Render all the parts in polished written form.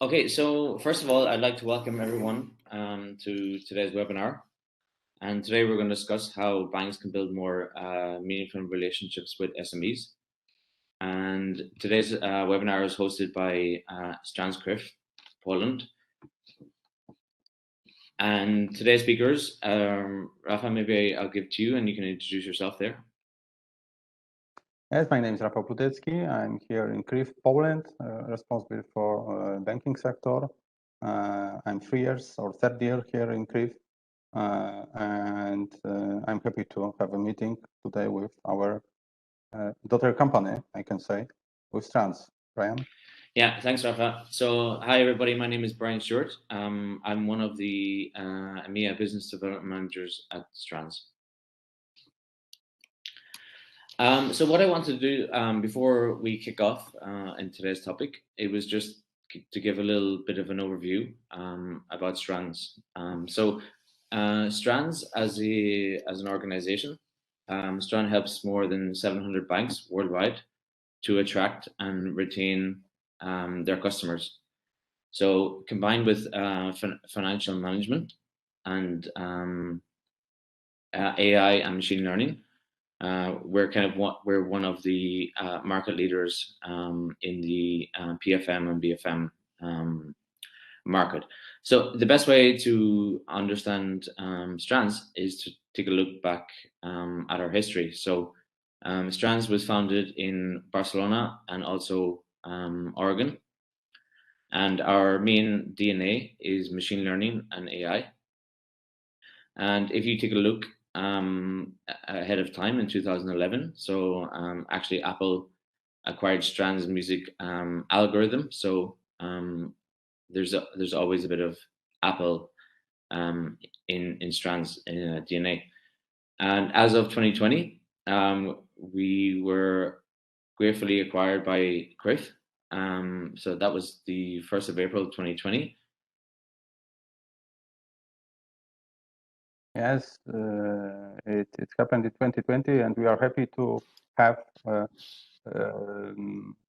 Okay, so first of all, I'd like to welcome everyone to today's webinar. And today we're going to discuss how banks can build more meaningful relationships with SMEs. And today's webinar is hosted by Strands CRIF, Poland. And today's speakers, Rafa, maybe I'll give to you and you can introduce yourself there. Yes, my name is Rafał Plutecki. I'm here in CRIF, Poland, responsible for banking sector. I'm 3 years or third year here in CRIF, and I'm happy to have a meeting today with our daughter company, I can say, with Strands. Brian? Yeah, thanks, Rafa. So, hi everybody. My name is Brian Stewart. I'm one of the EMEA business development managers at Strands. So what I wanted to do before we kick off in today's topic, it was just to give a little bit of an overview about Strands. Strands as an organization, Strand helps more than 700 banks worldwide to attract and retain their customers. So combined with financial management and AI and machine learning, we're one of the market leaders in the PFM and BFM market. So the best way to understand Strands is to take a look back at our history. So Strands was founded in Barcelona and also Oregon, and our main DNA is machine learning and AI. And if you take a look ahead of time in 2011. So actually Apple acquired Strands music algorithm. So there's always a bit of Apple in Strands DNA. And as of 2020, we were gratefully acquired by CRIF. So that was the 1st of April 2020. Yes, it happened in 2020, and we are happy to have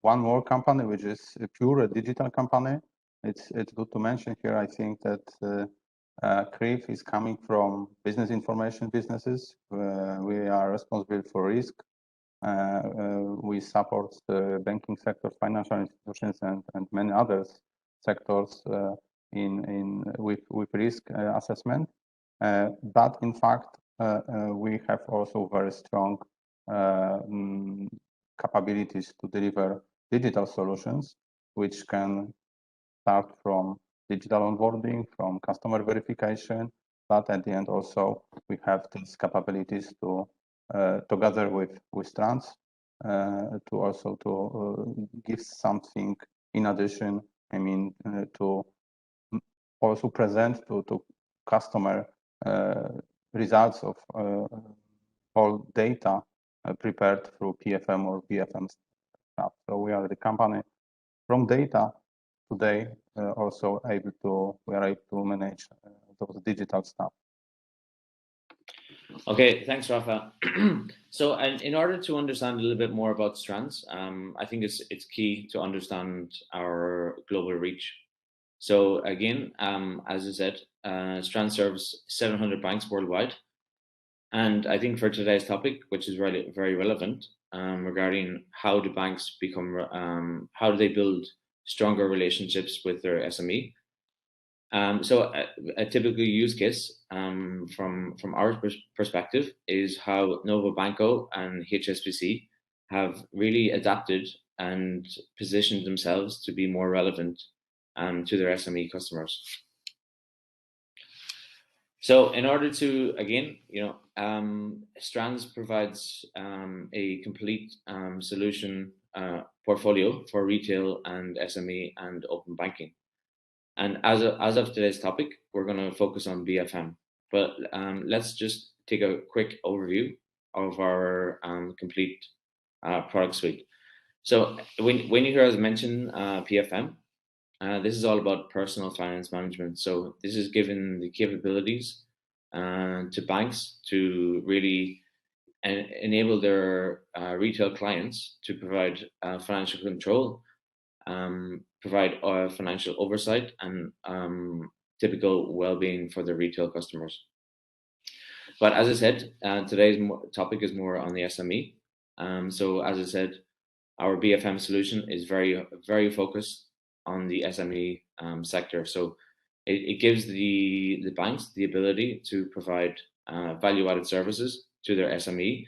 one more company, which is a pure digital company. It's good to mention here, I think, that CRIF is coming from business information businesses. We are responsible for risk. We support the banking sector, financial institutions, and many other sectors with risk assessment. But in fact, we have also very strong capabilities to deliver digital solutions, which can start from digital onboarding, from customer verification, but at the end also we have these capabilities to together with Strands to also give something in addition. I mean, to also present to customer results of all data prepared through PFM or BFM stuff. So we are the company from data today also we are able to manage those digital stuff. Okay, thanks, Rafa. So, and in order to understand a little bit more about Strands, I think it's key to understand our global reach. So again, as I said, Strands serves 700 banks worldwide. And I think for today's topic, which is really very relevant, regarding how do banks become, how do they build stronger relationships with their SME? So a typical use case from our perspective is how Novo Banco and HSBC have really adapted and positioned themselves to be more relevant to their SME customers. So in order to, again, Strands provides a complete solution portfolio for retail and SME and open banking. And as of today's topic, we're going to focus on BFM. But let's just take a quick overview of our complete product suite. So when you hear us mention PFM, this is all about personal finance management. So this is given the capabilities to banks to really enable their retail clients to provide financial control, provide financial oversight and typical well-being for the retail customers. But as I said, today's topic is more on the SME. So as I said, our BFM solution is very focused on the SME sector. So it gives the banks the ability to provide value-added services to their SME.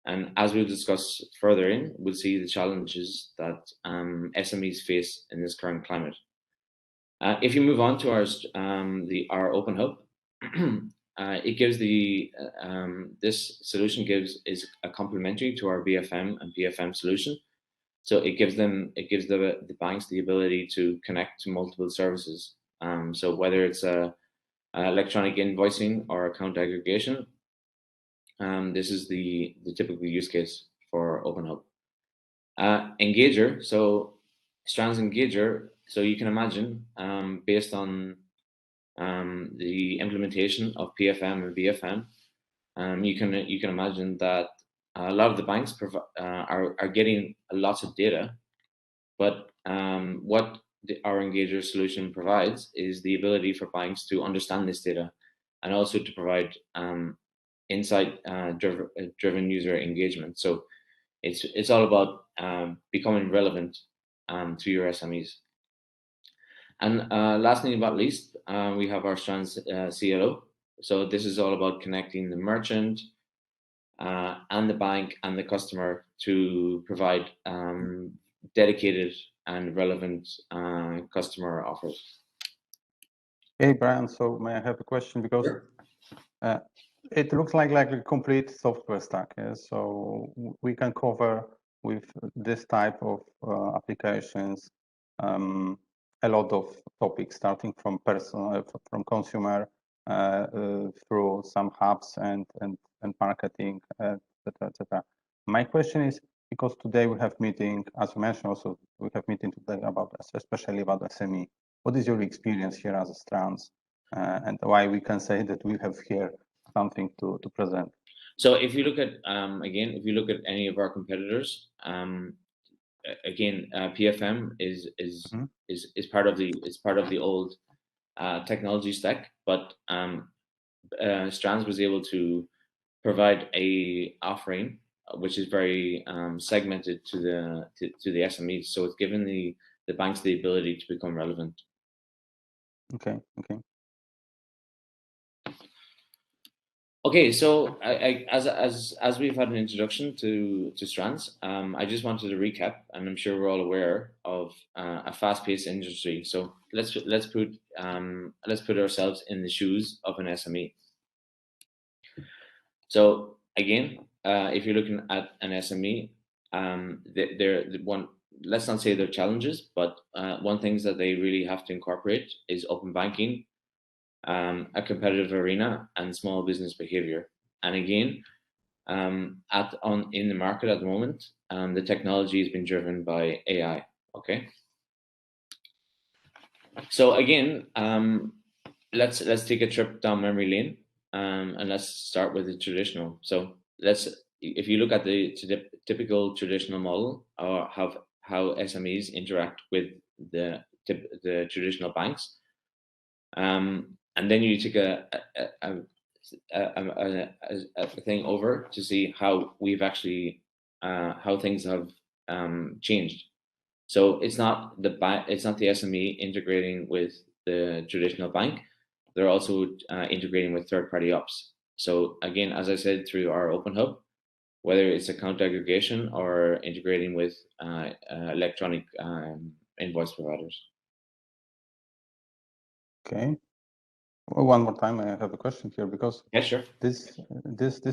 And as we'll discuss further in, we'll see the challenges that SMEs face in this current climate. If you move on to our Open Hub, it gives this solution is a complementary to our BFM and BFM solution. So it gives the banks the ability to connect to multiple services. So whether it's electronic invoicing or account aggregation, this is the typical use case for Open Hub. Engager, so Strands Engager. So you can imagine, based on the implementation of PFM and BFM, you can imagine that a lot of the banks are getting lots of data, but what our Engager solution provides is the ability for banks to understand this data and also to provide insight driven user engagement. So it's all about becoming relevant to your SMEs. And lastly, but not least, we have our Strands CLO. So this is all about connecting the merchant and the bank and the customer to provide dedicated and relevant customer offers. Hey, Brian, so may I have a question? Because sure. It looks like a complete software stack. Yeah? So we can cover with this type of applications a lot of topics, starting from personal, from consumer through some hubs and marketing, etc. My question is, because today we have meeting, as you mentioned, also we have meeting today about, especially about SME. What is your experience here as a Strands, and why we can say that we have here something to present? So if you look at if you look at any of our competitors, PFM is part of the old technology stack, but Strands was able to provide a offering which is very segmented to the SMEs. So it's given the banks the ability to become relevant. Okay. Okay, so as we've had an introduction to Strands, I just wanted to recap, and I'm sure we're all aware of a fast-paced industry. So let's put ourselves in the shoes of an SME. So again, if you're looking at an SME, let's not say they're challenges, but one things that they really have to incorporate is open banking, a competitive arena, and small business behavior. And again, in the market at the moment, the technology has been driven by AI. Okay. So again, let's take a trip down memory lane, and let's start with the traditional. So if you look at the typical traditional model, or how SMEs interact with the traditional banks. And then you take a thing over to see how we've actually how things have changed. So it's not the SME integrating with the traditional bank; they're also integrating with third-party ops. So again, as I said, through our Open Hub, whether it's account aggregation or integrating with electronic invoice providers. Okay. One more time, I have a question here, because yeah, sure. This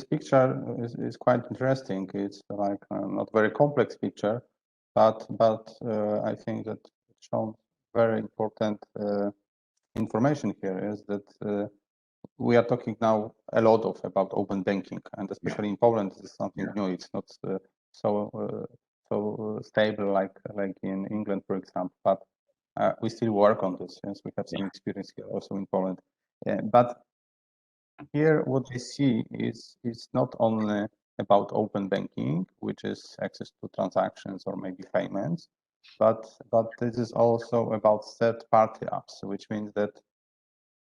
picture is quite interesting. It's like not very complex picture, but I think that it shows very important information here. Is that we are talking now a lot about open banking, and especially in Poland, this is something new. It's not so stable like in England, for example. But we still work on this, since we have some experience here also in Poland. But here, what I see is not only about open banking, which is access to transactions or maybe payments, but this is also about third-party apps, which means that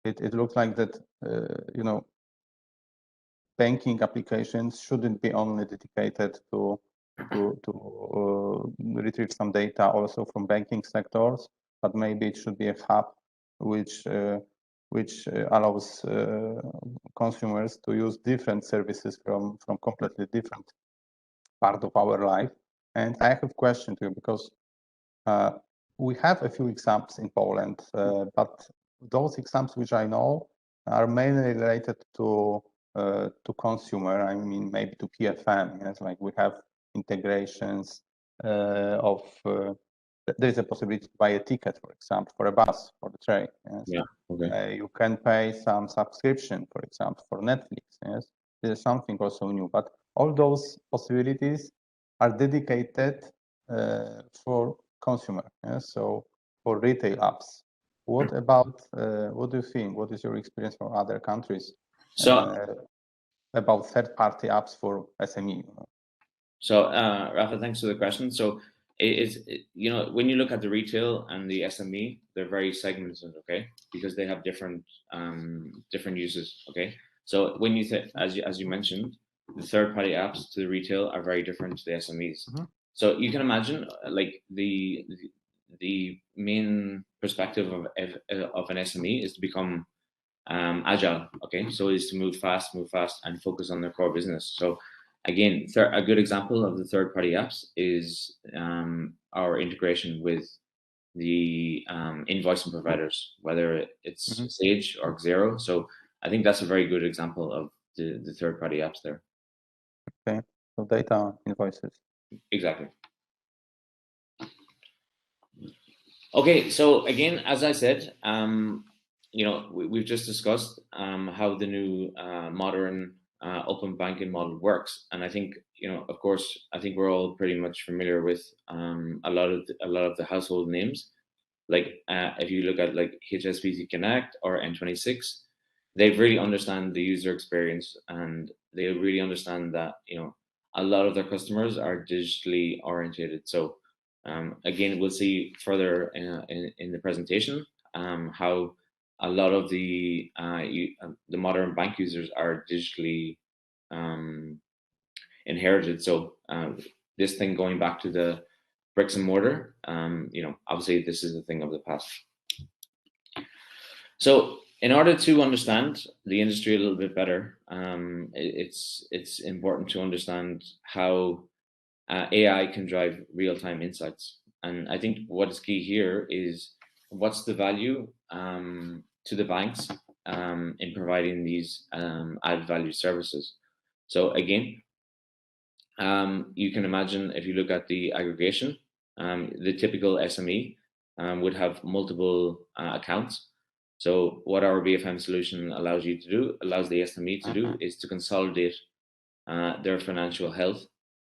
it looks like that banking applications shouldn't be only dedicated to retrieve some data also from banking sectors, but maybe it should be a hub which allows consumers to use different services from completely different part of our life. And I have a question to you, because we have a few examples in Poland, but those examples which I know are mainly related to consumer. I mean, maybe to PFM. Yes, like we have integrations of. There is a possibility to buy a ticket, for example, for a bus, for the train. Yes? Yeah. Okay. You can pay some subscription, for example, for Netflix. Yes, there's something also new, but all those possibilities are dedicated for consumer. Yes? So for retail apps. What about? What do you think? What is your experience from other countries? So About third-party apps for SME. So, Rafa, thanks for the question. So, when you look at the retail and the SME, they're very segmented, okay, because they have different uses, okay. So, when you as you mentioned, the third-party apps to the retail are very different to the SMEs. Mm-hmm. So, you can imagine, like the main perspective of an SME is to become agile, okay. So, is to move fast, and focus on their core business. So, again, a good example of the third-party apps is our integration with the invoicing providers, whether it's mm-hmm. Sage or Xero. So I think that's a very good example of the third-party apps there. Okay, so data invoices. Exactly. Okay, so again, as I said, we've just discussed how the new modern open banking model works, and I think of course, I think we're all pretty much familiar with a lot of the household names. Like if you look at like HSBC Connect or N26, they really understand the user experience, and they really understand that a lot of their customers are digitally orientated. So again, we'll see further in the presentation how a lot of the modern bank users are digitally inherited. So this thing going back to the bricks and mortar, obviously this is a thing of the past. So in order to understand the industry a little bit better, it's important to understand how AI can drive real-time insights. And I think what is key here is what's the value to the banks in providing these added value services. So again, you can imagine if you look at the aggregation, the typical SME would have multiple accounts. So what our BFM solution allows the SME to do is to consolidate their financial health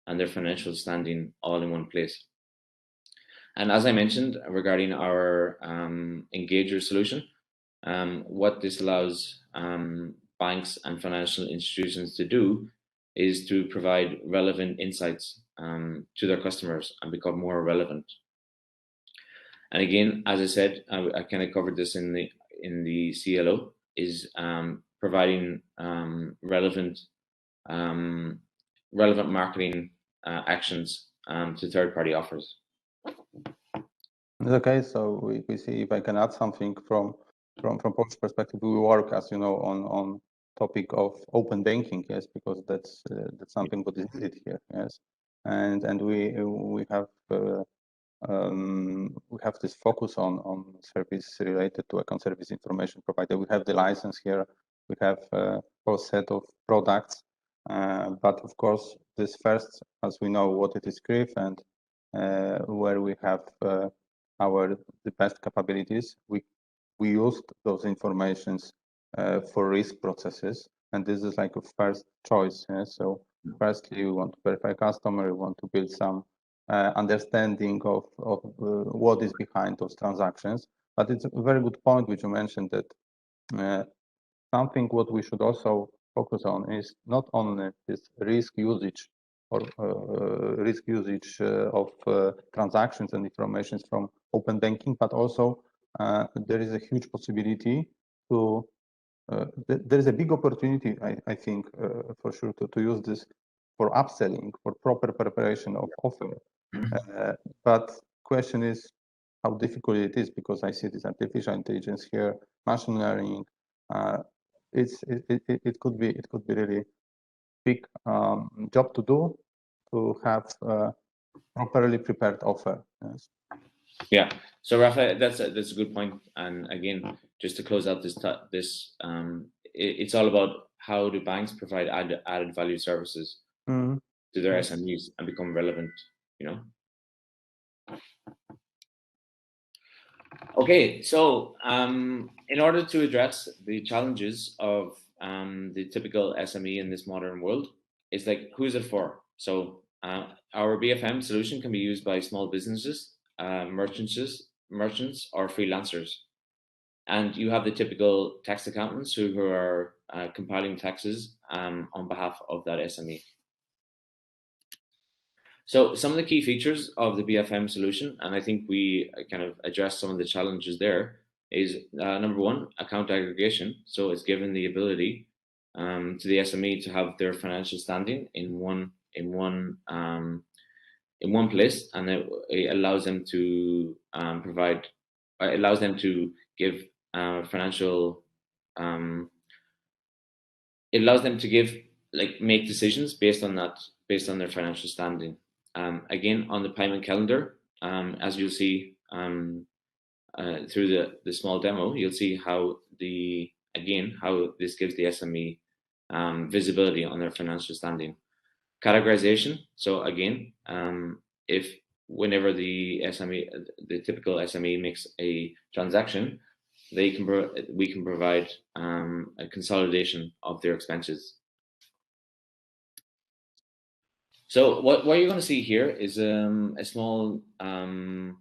and their financial standing all in one place. And as I mentioned regarding our Engager solution, what this allows banks and financial institutions to do is to provide relevant insights to their customers and become more relevant. And again, as I said, I kind of covered this in the CLO, is providing relevant marketing actions to third-party offers. Okay, so we see if I can add something from Polish perspective. We work, as you know, on topic of open banking, yes, because that's something what is needed here, yes, and we have this focus on service related to account service information provider. We have the license here. We have a whole set of products, but of course, this first, as we know what it is, CRIF, and where we have the best capabilities, we used those informations for risk processes, and this is like a first choice. Yeah? So firstly, we want to verify customer, we want to build some understanding of what is behind those transactions. But it's a very good point which you mentioned, that something what we should also focus on is not only this risk usage risk usage of transactions and information from open banking, but also there is a huge possibility to, there is a big opportunity, I think, for sure, to use this for upselling, for proper preparation of offer. But question is how difficult it is, because I see this artificial intelligence here, machine learning. It could be really big job to do to have properly prepared offer. Yes. Yeah. So Rafa, that's a good point. And again, just to close out it's all about how do banks provide added value services to their SMEs and become relevant. You know. Okay, so in order to address the challenges of the typical SME in this modern world, it's like, who's it for? So our BFM solution can be used by small businesses, merchants, or freelancers. And you have the typical tax accountants who are compiling taxes on behalf of that SME. So some of the key features of the BFM solution, and I think we kind of addressed some of the challenges there, is number one, account aggregation. So it's given the ability to the SME to have their financial standing in one place, and it allows them to give financial. It allows them to make decisions based on their financial standing. Again, on the payment calendar, as you'll see through the small demo, you'll see how this gives the SME visibility on their financial standing. Categorization. So again, whenever the typical SME makes a transaction, we can provide a consolidation of their expenses. So what you're going to see here is a small demo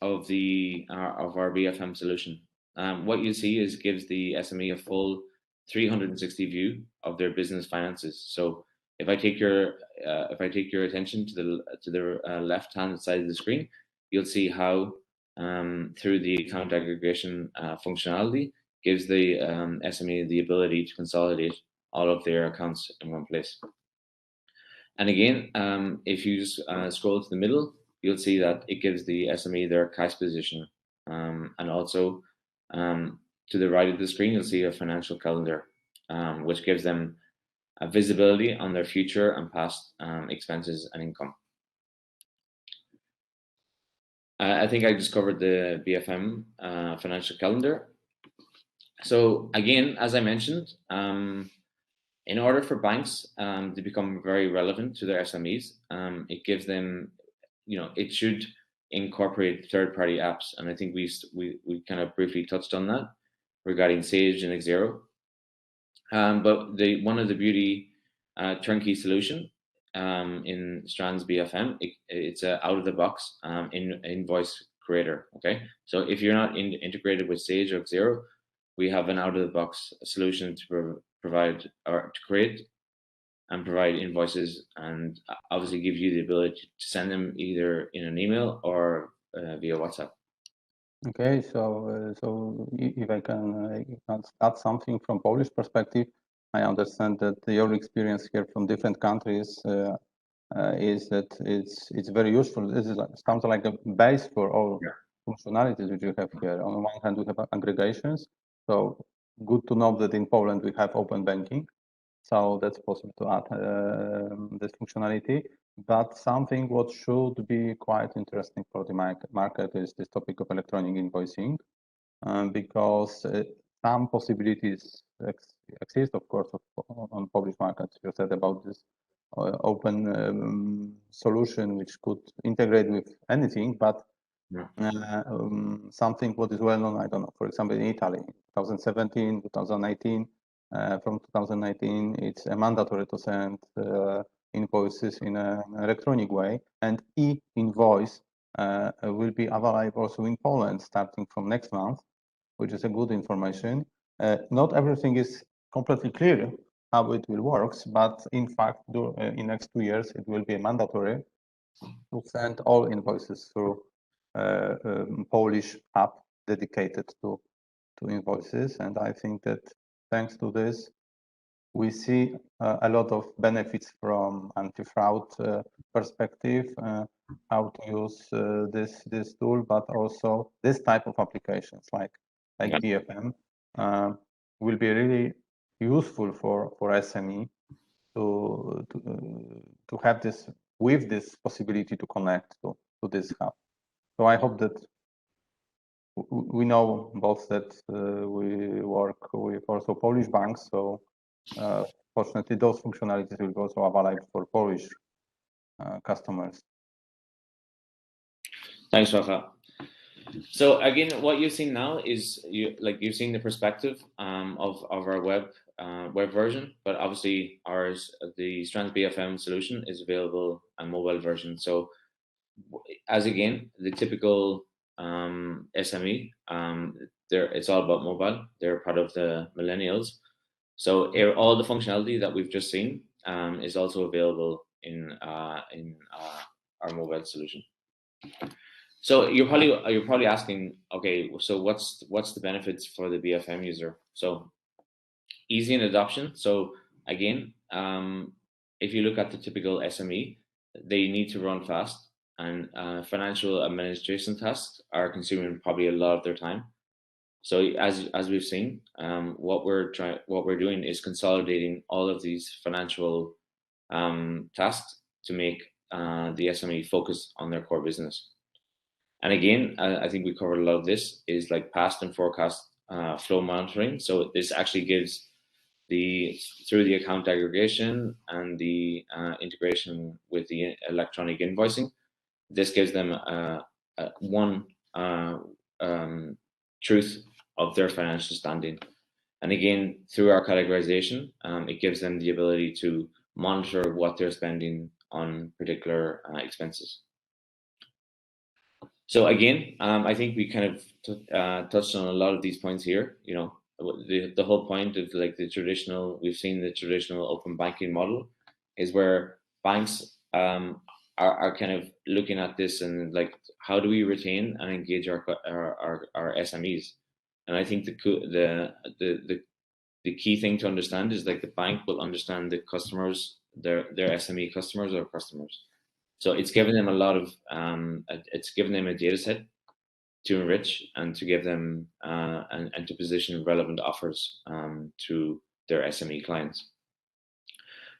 of our BFM solution. What you see is gives the SME a full 360 view of their business finances. So if I take your attention to the left hand side of the screen, you'll see how through the account aggregation functionality gives the SME the ability to consolidate all of their accounts in one place. And again, if you just scroll to the middle, you'll see that it gives the SME their cash position. And also to the right of the screen, you'll see a financial calendar, which gives them a visibility on their future and past expenses and income. I think I just covered the BFM financial calendar. So again, as I mentioned, in order for banks to become very relevant to their SMEs, it gives them, it should incorporate third-party apps, and I think we kind of briefly touched on that regarding Sage and Xero. But one of the beauty turnkey solution in Strands BFM, it's a out-of-the-box invoice creator. Okay, so if you're not integrated with Sage or Xero, we have an out-of-the-box solution to provide or to create and provide invoices, and obviously give you the ability to send them either in an email or via WhatsApp. Okay, so if I can add something from Polish perspective, I understand that your experience here from different countries is that it's very useful. This is sounds like a base for all functionalities which you have here. On one hand, we have aggregations, so good to know that in Poland we have open banking, so that's possible to add this functionality. But something what should be quite interesting for the market is this topic of electronic invoicing, because some possibilities exist, of course, on Polish markets. You said about this open solution which could integrate with anything, but something what is well known, I don't know, for example, in Italy, 2017, 2019, from 2019, it's mandatory to send invoices in an electronic way, and e-invoice will be available also in Poland starting from next month, which is a good information. Not everything is completely clear how it will work, but in fact, in next 2 years, it will be mandatory to send all invoices through Polish app dedicated to invoices. And I think that thanks to this, we see a lot of benefits from anti-fraud perspective, how to use this tool, but also this type of applications like BFM will be really useful for SME to have this with this possibility to connect to this hub. So I hope that we know both that we work with also Polish banks, so fortunately those functionalities will be also available for Polish customers. Thanks, Rafa. So again, what you've seen now is you've seen the perspective of our web version, but obviously the Strands BFM solution is available on mobile version. So as again, the typical SME, it's all about mobile. They're part of the millennials. So all the functionality that we've just seen is also available in our mobile solution. So you're probably asking, okay, so what's the benefits for the BFM user? So easy in adoption. So again, if you look at the typical SME, they need to run fast, and financial administration tasks are consuming probably a lot of their time. So as we've seen, what we're doing is consolidating all of these financial tasks to make the SME focus on their core business. And again, I think we covered a lot of this is like past and forecast flow monitoring. So this actually gives through the account aggregation and the integration with the electronic invoicing, this gives them one truth of their financial standing. And again, through our categorization, it gives them the ability to monitor what they're spending on particular expenses. So again, I think we kind of touched on a lot of these points here. You know, the whole point of like we've seen the traditional open banking model is where banks are kind of looking at this and like, how do we retain and engage our SMEs? And I think the key thing to understand is like the bank will understand the customers, their SME customers or customers. So it's given them a lot of it's given them a data set to enrich and to give them and to position relevant offers to their SME clients.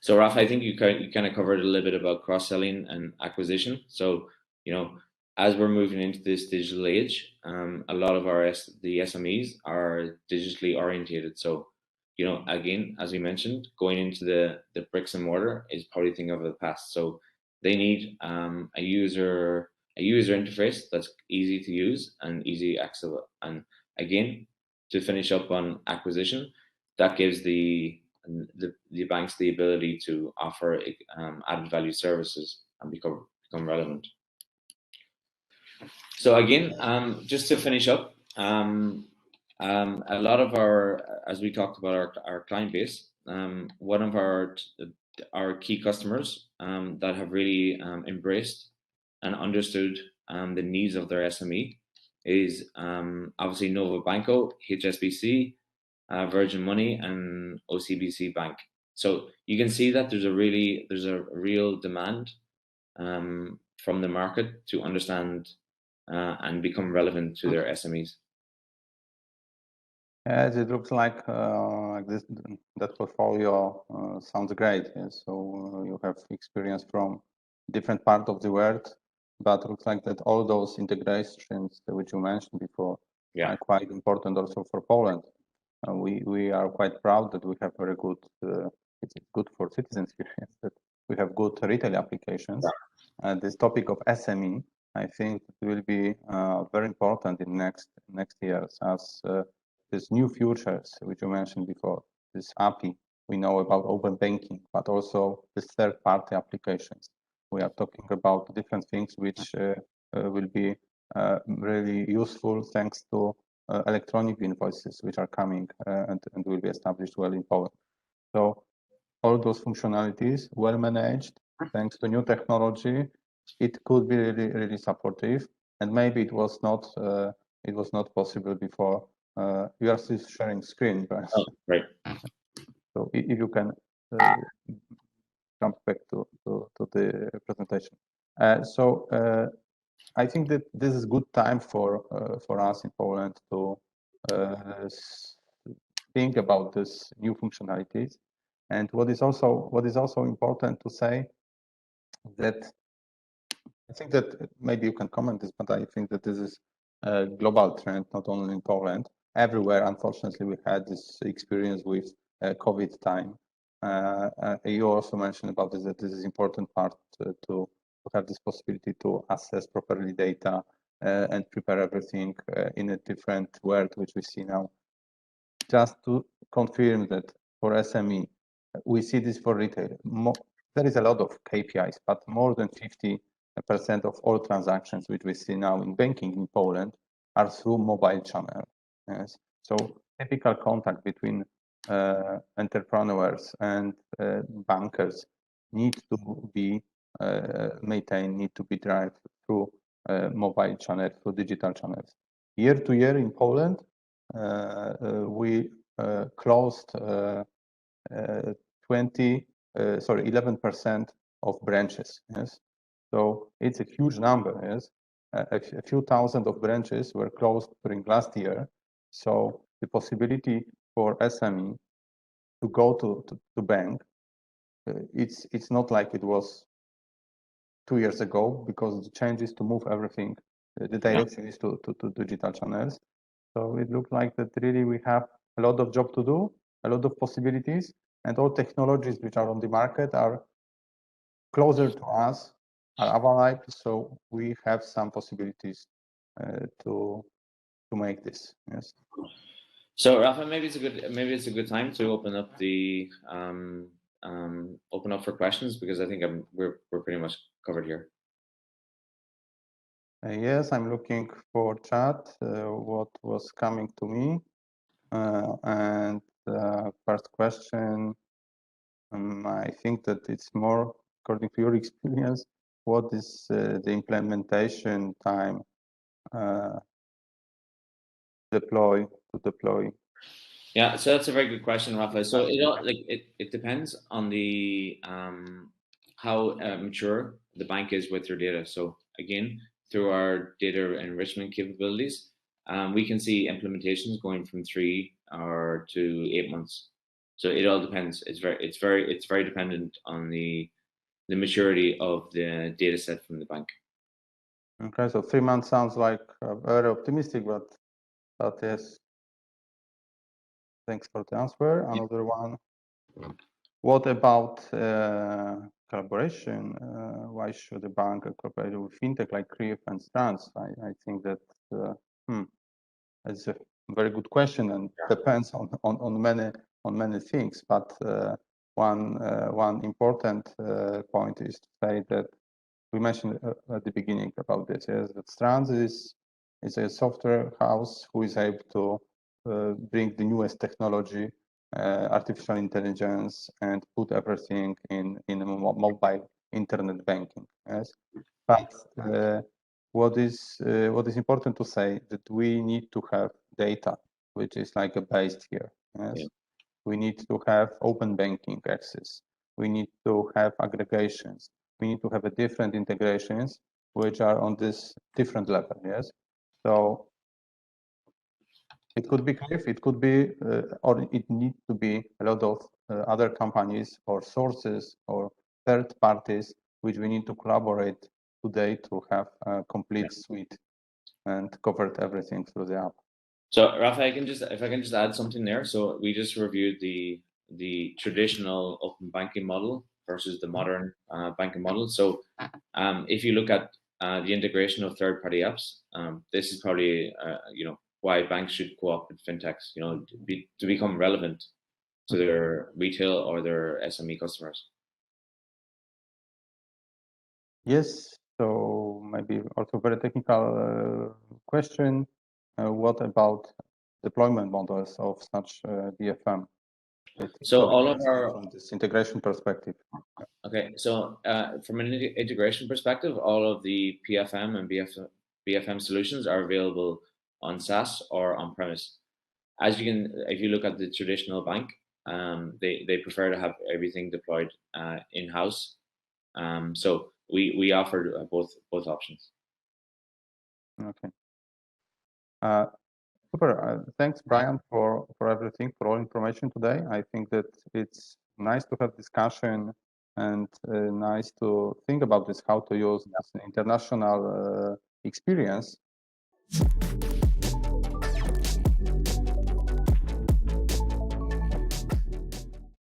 So Rafa, I think you kind of covered a little bit about cross-selling and acquisition. So, you know, as we're moving into this digital age, a lot of the SMEs are digitally orientated. So, you know, again, as we mentioned, going into the bricks and mortar is probably a thing of the past. So they need a user interface that's easy to use and easy accessible. And again, to finish up on acquisition, that gives the banks the ability to offer added value services and become relevant. So again, just to finish up, a lot of as we talked about our client base, one of our key customers that have really embraced and understood the needs of their SME is obviously Novo Banco, HSBC, Virgin Money, and OCBC Bank. So you can see that there's a real demand from the market to understand and become relevant to their SMEs. As it looks like that portfolio sounds great. Yeah? So you have experience from different parts of the world, but it looks like that all those integrations which you mentioned before are quite important also for Poland. We are quite proud that we have very good, it's good for citizens here, that we have good retail applications. And this topic of SME, I think will be very important in next years as these new futures, which you mentioned before, this API, we know about open banking, but also this third-party applications. We are talking about different things which will be really useful thanks to electronic invoices, which are coming and will be established well in Poland. So all those functionalities well managed, thanks to new technology, it could be really, really supportive. And maybe it was not possible before. You are still sharing screen, but Oh, right. so if you can jump back to the presentation. I think that this is good time for us in Poland to think about this new functionalities. And what is also important to say that I think that maybe you can comment this, but I think that this is a global trend, not only in Poland. Everywhere, unfortunately, we had this experience with COVID time. You also mentioned about this, that this is important part to have this possibility to assess properly data and prepare everything in a different world, which we see now. Just to confirm that for SME, we see this for retail. There is a lot of KPIs, but more than 50% of all transactions which we see now in banking in Poland are through mobile channel. Yes. So typical contact between entrepreneurs and bankers need to be maintained, need to be driven through mobile channel, through digital channels. Year to year in Poland, we closed 11% of branches. Yes, so it's a huge number. Yes, a few thousand of branches were closed during last year. So the possibility for SME to go to bank, it's not like it was 2 years ago, because the change is to move everything. The direction is to digital channels. So it looks like that really we have a lot of job to do, a lot of possibilities, and all technologies which are on the market are closer to us, are available. So we have some possibilities to make this. Yes. So Rafa, maybe it's a good time to open up the open up for questions, because I think we're pretty much covered here. Yes, I'm looking for chat. What was coming to me, and first question. I think that it's more according to your experience. What is the implementation time to deploy? Yeah, so that's a very good question, Rafa. So it depends on the how mature the bank is with their data. So again, through our data enrichment capabilities, we can see implementations going from 3 or to 8 months. So it all depends. It's very dependent on the maturity of the data set from the bank. Okay, so 3 months sounds like very optimistic, but yes. Thanks for the answer. Another one. What about collaboration? Why should a bank cooperate with fintech like CRIF and Strands? I think that it's a very good question, and depends on many things. But one important point is to say that we mentioned at the beginning about this. Is that Strands is a software house who is able to bring the newest technology, artificial intelligence, and put everything in mobile internet banking. Yes, but what is important to say that we need to have data, which is like a base here. Yes, yeah. We need to have open banking access. We need to have aggregations. We need to have a different integrations which are on this different level. Yes, so it could be CRIF, it could be, or it needs to be a lot of other companies or sources or third parties which we need to collaborate today to have a complete suite and covered everything through the app. So Rafa, if I can just add something there. So we just reviewed the traditional open banking model versus the modern banking model. So if you look at the integration of third-party apps, this is probably why banks should co-op with fintechs, to become relevant to their retail or their SME customers. Yes. So maybe also very technical question. What about deployment models of such BFM? So all of our from this integration perspective. Okay, so from an integration perspective, all of the PFM and BFM solutions are available on SaaS or on premise. As you can, if you look at the traditional bank, they prefer to have everything deployed in house. So we offer both options. Okay. Super. Thanks, Brian, for everything, for all information today. I think that it's nice to have discussion and nice to think about this, how to use this international experience.